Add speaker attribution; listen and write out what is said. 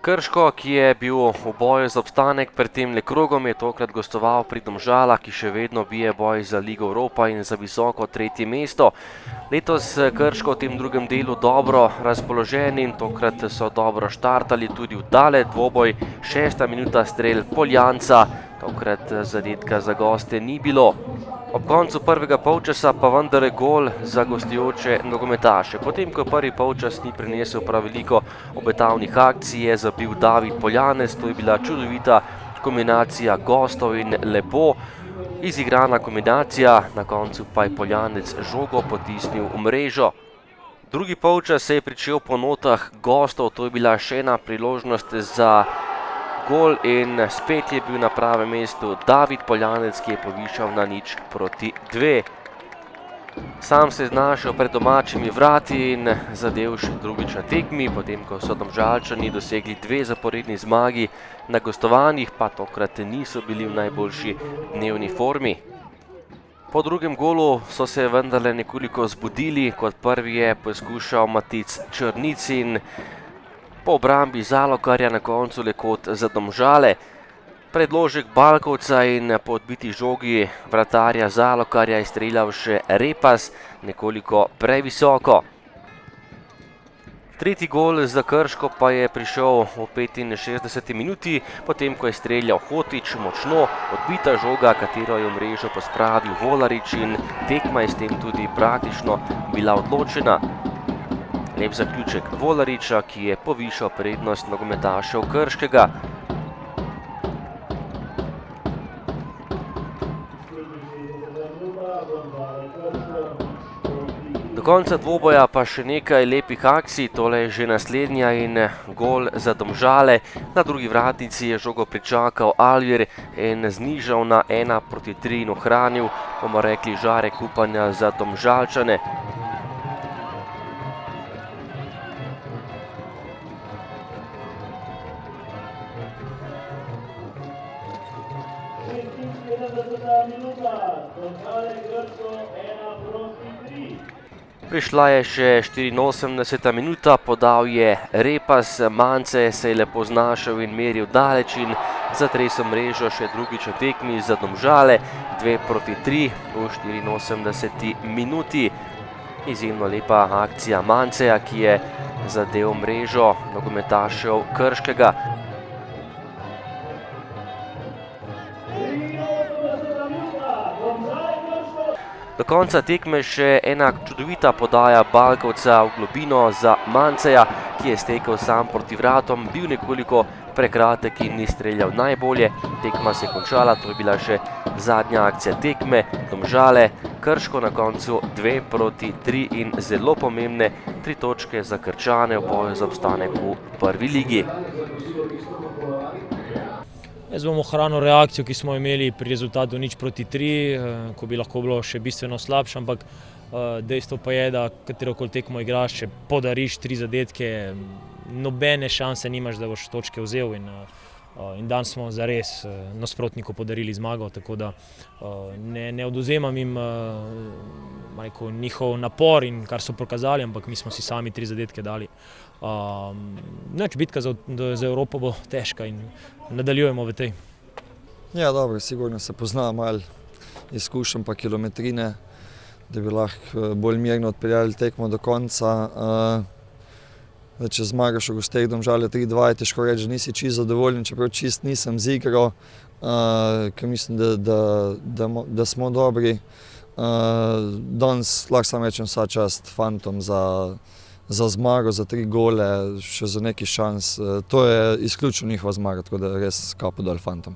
Speaker 1: Krško, ki je bil v boju za obstanek pred temle krogom, je tokrat gostoval pri Domžalah, ki še vedno bije boj za Ligo Europa in za visoko tretje mesto. Letos Krško v tem drugem delu dobro razpoložen in tokrat so dobro štartali tudi v tale dvoboj. 6. minuta strel Poljanca, tokrat zadetka za goste ni bilo. Ob koncu prvega polčasa pa vendar gol za gostujoče nogometaše. Potem, ko prvi polčas ni prinesel prav veliko obetavnih akcij, je zabil David Poljanec. To je bila čudovita kombinacija gostov in lepo izigrana kombinacija. Na koncu pa je Poljanec žogo potisnil v mrežo. Drugi polčas se je pričel po notah gostov. To je bila še ena priložnost za gol in spet je bil na pravem mestu David Poljanec, ki je povišal na 0:2. Sam se je znašel pred domačimi vrati in zadel še drugič na tekmi, potem ko so Domžalčani dosegli 2 zaporedni zmagi. Na gostovanjih pa tokrat niso bili v najboljši dnevni formi. Po drugem golu so se vendarle nekoliko zbudili. Kot prvi je poskušal Matic Črnicin, po obrambi Zalogarja na koncu le kot za Domžale. Predložek Balkovca in po odbiti žogi vratarja Zalogarja je streljal še Repas nekoliko previsoko. Tretji gol za Krško pa je prišel v 65. minuti, potem ko je streljal Hotić močno, odbita žoga, katero je v mrežo pospravil Volarič in tekma je s tem tudi praktično bila odločena. Lep zaključek Volariča, ki je povišal prednost nogometašev Krškega. Do konca dvoboja pa še nekaj lepih akcij, tole je že naslednja in gol za Domžale. Na drugi vratnici je žogo pričakal Alvir in znižal na 1:3 in ohranil, bomo rekli, žarek upanja za Domžalčane. Prišla je še 84. minuta, podal je Repas, Mance se je lepo znašel in meril daleč in zatresel mrežo še drugič na tekmi za Domžale. 2:3 v 84. minuti. Izjemno lepa akcija Manceja, ki je zadel mrežo nogometašev Krškega. Do konca tekme še ena čudovita podaja Balkovca v globino za Manceja, ki je stekel sam proti vratom, bil nekoliko prekratek in ni streljal najbolje. Tekma se je končala, to je bila še zadnja akcija tekme. Domžale, Krško na koncu 2:3 in zelo pomembne 3 točke za Krčane v boju za obstanek v prvi ligi.
Speaker 2: Jaz bom ohranil reakcijo, ki smo imeli pri rezultatu 0:3, ko bi lahko bilo še bistveno slabše, ampak dejstvo pa je, da katerokoli tekmo igraš, če podariš 3 zadetke, nobene šanse nimaš, da boš točke vzel in danes smo zares nasprotniku podarili zmago, tako da ne odvzemam jim njihov napor in kar so pokazali, ampak mi smo si sami 3 zadetke dali. Bitka za Evropo bo težka in nadaljujemo v tej.
Speaker 3: Ja, dobro, sigurno se pozna malo izkušenj pa kilometrine, da bi lahko bolj mirno odpeljali tekmo do konca. Če zmagaš v gosteh Domžale 3:2, je težko reči, da nisi čisto zadovoljen, čeprav čist nisem z igro, ker mislim, da smo dobri. Danes lahko samo rečem vsa čast fantom za zmago, za 3 gole, še za nekaj šans. To je izključno njihova zmaga, tako da res kapo dol fantom.